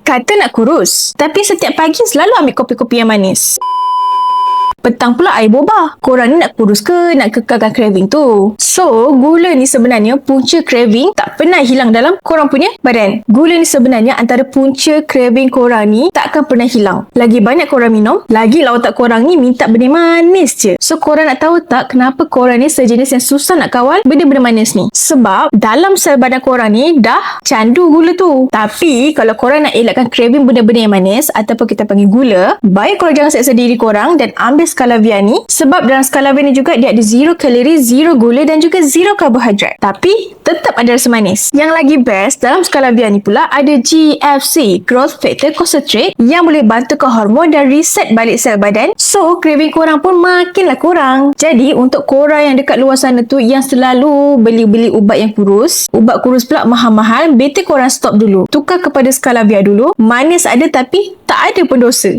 Kata nak kurus, tapi setiap pagi selalu ambil kopi-kopi yang manis. Petang pula air boba. Korang ni nak kurus ke nak kekalkan craving tu? So, gula ni sebenarnya punca craving tak pernah hilang dalam korang punya badan. Gula ni sebenarnya antara punca craving korang ni takkan pernah hilang. Lagi banyak korang minum, lagi lah otak korang ni minta benda manis je. So, korang nak tahu tak kenapa korang ni sejenis yang susah nak kawal benda-benda manis ni? Sebab dalam sel badan korang ni dah candu gula tu. Tapi, kalau korang nak elakkan craving benda-benda yang manis ataupun kita panggil gula, baik korang jangan seksa diri korang dan ambil Scalavia ni, sebab dalam Scalavia ni juga dia ada 0 kalori, 0 gula dan juga 0 karbohidrat. Tapi tetap ada rasa manis. Yang lagi best dalam Scalavia ni pula ada GFC, Growth Factor Concentrate, yang boleh bantu ke hormon dan reset balik sel badan. So craving korang pun makinlah kurang. Jadi untuk korang yang dekat luar sana tu yang selalu beli-beli ubat yang kurus, ubat kurus pula mahal-mahal, better korang stop dulu. Tukar kepada Scalavia dulu. Manis ada tapi tak ada pun dosa.